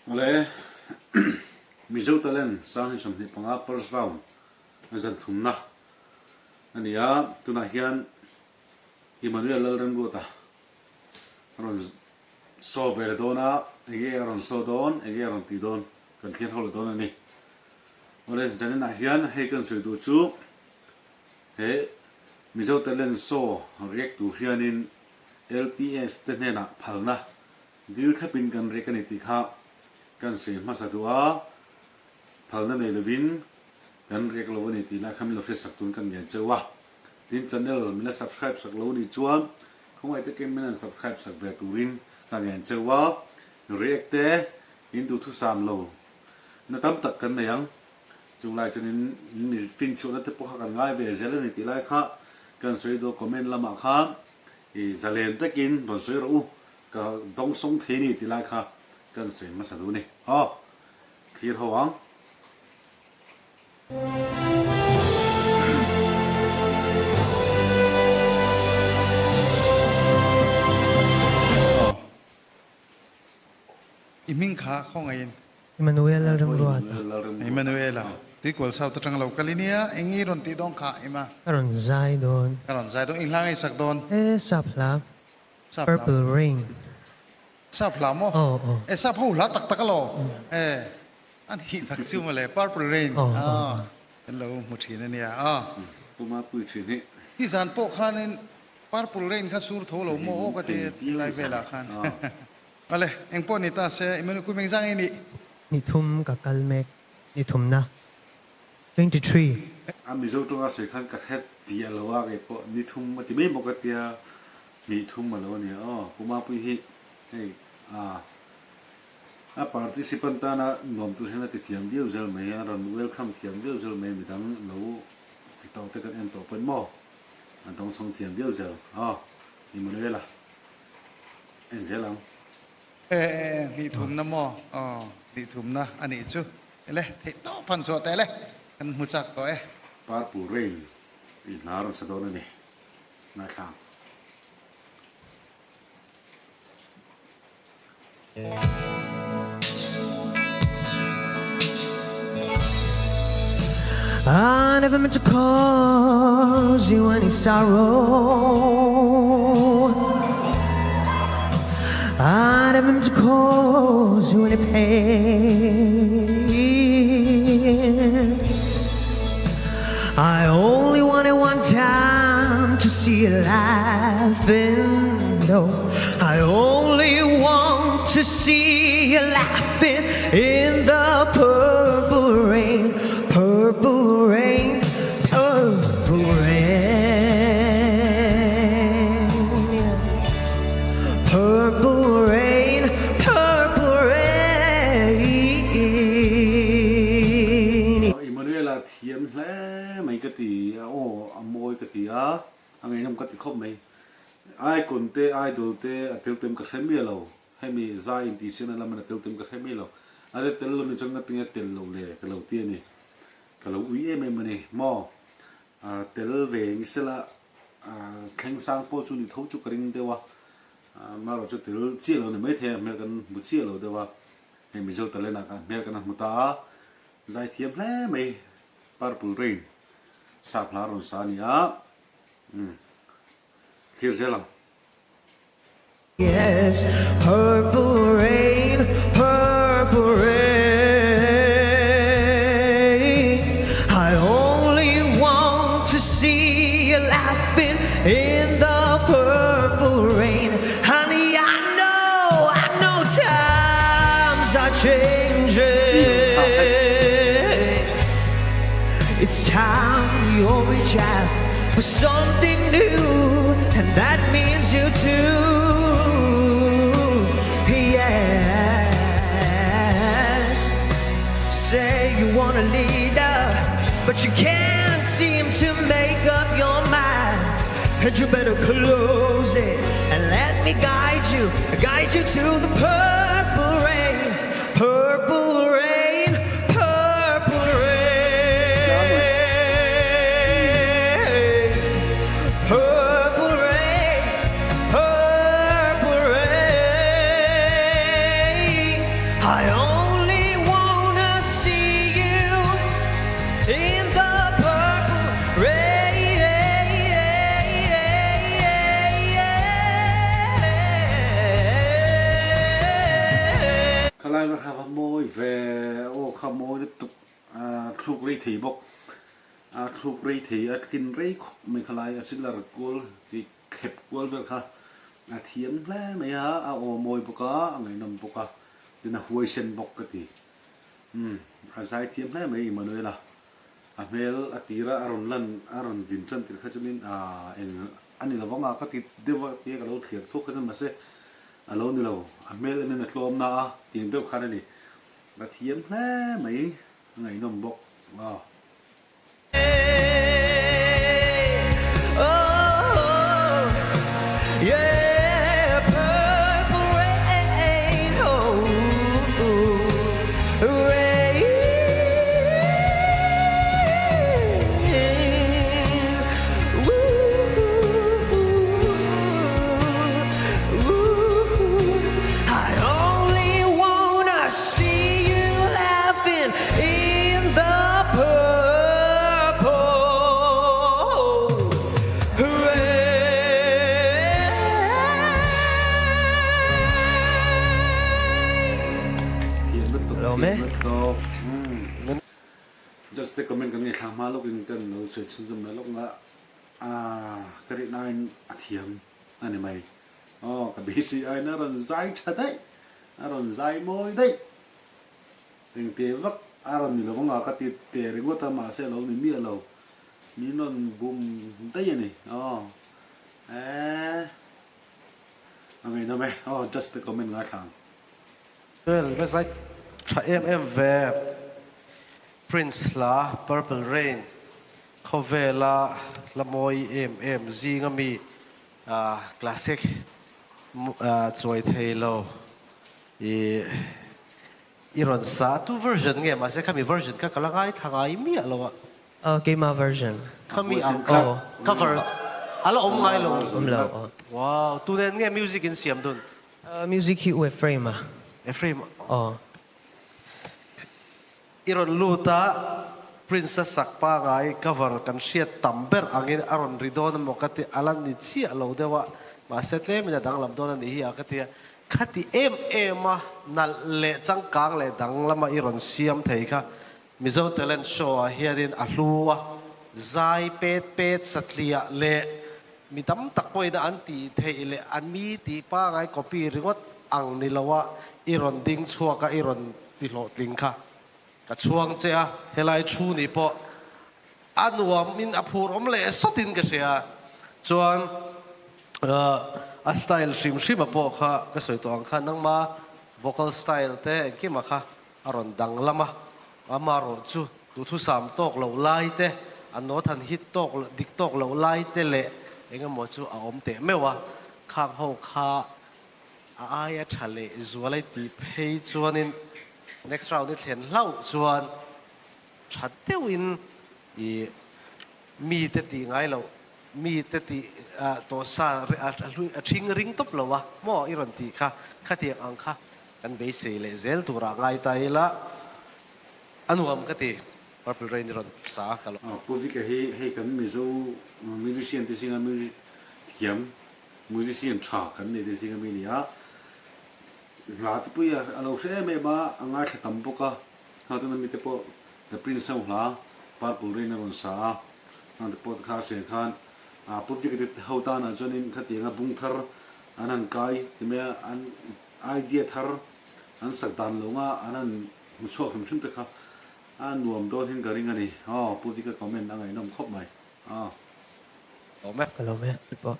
Ole mizo talen sang hi somni panga first round azan thumna ania tuna hian Emmanuel Lalrangota ron so verdona ege ron so don ege ron ti don kan thian hol don ani ole zanen a hian he kan sui du chu he mizo talen so react tu hianin LPS te nena phalna dil thapin kan rekani ti kha kan se masadua phalna nei lovin kan rek lo ni ti la kham lo fres saktun kan gen chawa tin channel mina subscribe sak lo ni chuan khongai te kem mina subscribe sak ve turin kan gen chawa react te in du thu sam lo na tam tak kan yang chung lai chunin ni fin chu na te po kan ngai ve zel ni ti lai kha kan soi do comment lama kha i zalen takin ron soi ro ka dong song the ni ti lai kha kan soi masadu ni clear ho ang iming kha khong ain Emmanuel Lalrangota Emmanuela ti kwal sau ta tang lo kalinia engi ron ti dong kha ima karon zai don karon zai dong inglang ai sak don sapla sap Purple Rain sap la mo oh sap ho la tak tak lo an hi tak chu ma le purple rain kan lo mu thi na nia puma pui thi ni ti zan po khanin purple rain kha sur tho lo mo o ka te lai vela khan ale eng po ni ta se imenu ku meng jang ini ni thum ka kalmek ni thum na 23 mizo to a se khan ka het ti alwa ke po ni thum ma ti me mo ka tia ni thum ma lo ni puma pui hi hey a participant na nom tu hena ti thiam dio zel me ron welcome thiam dio zel me midang lo ti to te kan en to pen mo an tong song thiam dio zel Emmanuela en zelang ni thum na mo ni thum na ani chu le the to phan so te le kan mu chak to Purple Rain ti naron sa don ni na khang I never meant to cause you any sorrow. I never meant to cause you any pain. I only wanted one time to see you laughing. No, I only want to see you laughing in the purple rain. Purple rain, purple rain, purple rain, purple rain. Emmanuela thiam hle mai ka ti amoi ka ti angai nam ka ti khop mai ai kon te idol te atel tem ka khemi lo hemi za in ti sina la man atel tem ka khemi lo ade tel lo ni chang ka tinga tel lo le ka lo ti ni kalau uye me mane mo tel ve ngisela kheng sang po chu ni thau chu kring dewa ma ro chu tel chi lo ni me the me kan bu chi lo dewa he mi zo tale na ka me kan mu ta zai thiam hle me Purple Rain sa phla ron sa ni khir zelang Yes, purple rain, purple rain. I only want to see you laughing in the purple rain. Honey, I know times are changing. It's time you reach out for something new, and that means you too. Yes, say you want a leader, but you can't seem to make up your mind. And you better close it and let me guide you to the purple rain, purple rain, purple rain, purple rain, purple rain. I lai ra khá môi về ô khá môi nó tục khúc rây thì bốc khúc rây thì kinh rây mình khá lai xin là cô thì khép cô về khá thiếm lẽ mấy hả ô môi bốc á ngày nằm bốc á thì là huay sen bốc cái thì giải thiếm lẽ mấy mà nơi là mel tira aron din chan tir kha chunin ani lawanga ka ti dewa ti ka lo thiak thuk kan ma se alo ni lo mel ani na tlom na tin deuh khan ani ba thiam hle mai ngai nom bok wa Oh, yeah, purple rain, oh, rain, I only wanna see you laughing in the purple thiam mất tục Alo, thiam mẹ. mất tục just take comment kan ngai thang ma lok in kan no se chin zum na lok nga kari nine thiam ani mai ka bisi ai na ron zai tha dai aron zai moi dai ting te vak aron ni lawanga ka ti te ringo ta ma se lo ni mi lo ni non bum dai ani angai na me just take comment nga thang Well, was like em về Prince la Purple Rain Covela la moi em zingami classic joy thelo iron sa tu version nge ma se kami version ka kalangai thangai mi alo Game version. kami ang Oh. cover alo ngai lo Umlo. wow tu nen nge music in siam dun Music hi we frame. Ephraim Oh. iron luta princess sakpa ngai cover kan siat tamber angin aron ridon mo kati alan ni chi alo dewa ma setle mi dang lam don ni hi akati khati ma na le changkang le dang lama iron siam thei kha mizo talent show hiarin ahlua zai pet satlia le midam takpoi da anti thei le an mi ti pa ngai copy ringot ang nilawa iron ding chuaka iron tilo tlingkha ka chuang chea helai thu ni po anuam min aphur om le sotin ka sia chuan a style shim po kha ka soi to ang kha nang ma vocal style te ki ma kha aron dang lama amaro chu tu thu sam tok lo lai te an no than hit tok dik tok lo lai te le enga mo chu a om te mewa khang ho kha aya thale zualai ti phei chuanin next round ni thlen lau chuan thateuin mi te ti ngai lo mi te ti to sa a thing ring top lo wa mo iron ti kha khati ang kha kan be se le zel tura ngai tai la anuam kati Purple Rain ron sa ka lo Puvi ka he kan mizo musician te singa music hiam musician cha kan ne te singa mi nia la te puya alo se me ba anga thakam poka ha tu na mi te po the prince of la Purple Rain ron sa na te po kha se khan Puvi ka te hauta na jonin khati nga bung thar anan kai te me an idea thar an sakdan lo nga anan mucho khum thim te kha nuam do hin garing ani Puvi ka comment angai nom khop mai o me Hello me. Po.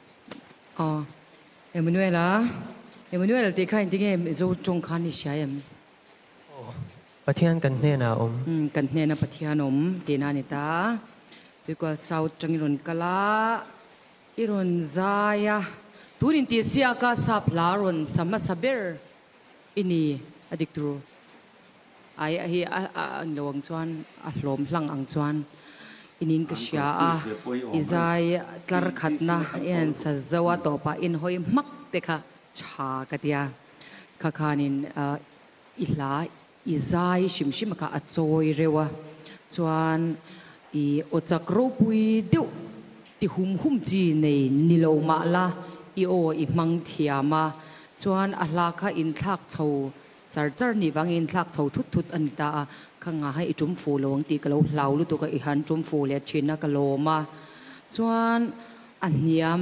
Emmanuel te khain tinge zo chong khan ni siam Pathian kan hne na kan hne na pathianom te na ni ta tuikal south changiron kala iron zaya turin ti sia ka sa plaron sama saber ini adik tru ai hi ang lawang chuan a hlom hlang ang chuan inin ka sia izai tlar khatna en sa zawa to pa in hoi mak te kha cha katia khakhanin ila izai shimshim ka achoi rewa chuan I ochak ro pui deuh ti hum chi nei nilo ma la I o I mang thiama chuan a hla kha in thak chho char ni wangin thlak chho thut an ta khanga hai itum fu lawang ti kalo hlau lu to ka i han tum fu le thina kaloma chuan an niam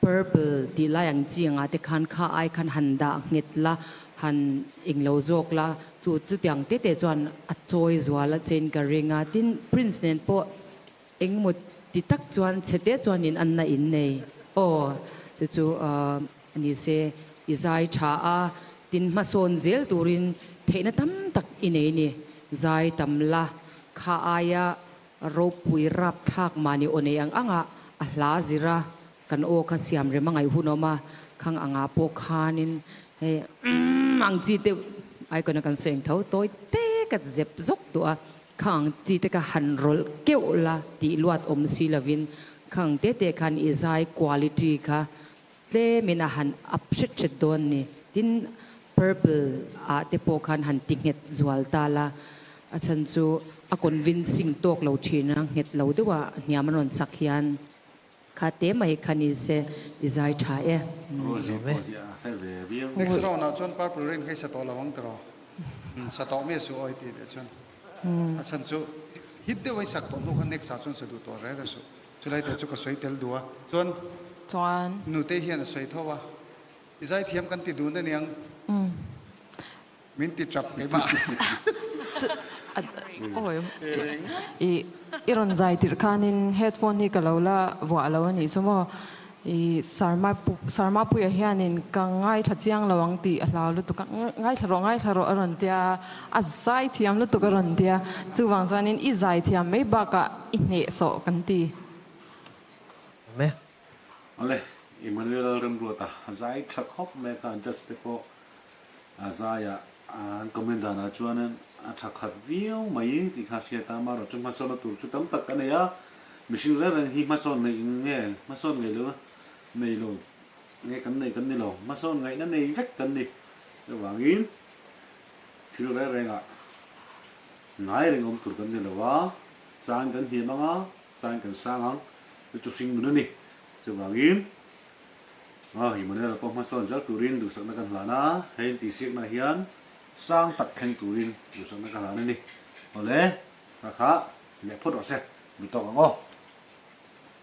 purple ti la yang chianga te khan kha ai khan handa nget la han inglo jok la chu chu tiang te te chuan a choi zwala chen ka ringa tin prince nen po engmut ti tak chuan chete chuan in an na in nei o chu ani se izai tha a tin ma son zel turin theina tam tak inei ni zai tamla kha aya ro pui rap thak mani one ang anga a hla zira kan o kha siam re mangai hunoma khang anga po khanin he ang chi te ai kon kan seng thau toi te ka zep zok to a khang chi te ka han rol keu la ti luat om si lavin khang te te khan izai quality kha tle mina han upset chet don ni tin purple a te po khan han tinget zwal ta la a chan chu a convincing tok lo thina nget lo dewa niamanon sakhian kha te mai khani se izai tha e Rosie po dia hai ve viang next round na chuan purple rain khai sa to lawang tro sa to me su oi ti de chuan a chan chu hit de wai sak to no khan next sa chuan sa du to re ra su chulai te chu ka soi tel duwa chuan chuan nu te hian a soi thowa izai thiam kan ti du na niang min ti trap ke ba oi iron zai tir khanin headphone ni kalola wa lo ni chumo sarma pu hianin ka ngai thachiang lawang ti a hlau lu tu ka ngai tharo aron tia a zai thiam lu tu ka ron tia chuwang chuanin i zai thiam mai ba ka i hne so kan ti me ole Emmanuel Rembrota zai thak hop me kan just te po azaya an komenda na chuanen a thak khat viau mai ti kha sia ta ma ro chu ma so na tur chu tam tak ka ne ya mishing le ran hi ma son nei nge ma son nge lo nei lo nge kan ni lo ma son ngai na nei vek kan ni lo wangin thil le re nga ngai ring om tur kan ni lo wa chan kan hi manga chan kan sangang chu sing nu ni chu wangin hi manela po ma son zal turin du sak na kan hlana hein ti sik na hian sang tak kheng turin du sak na kan hlana ni ole kha le phot ro se mi to ngo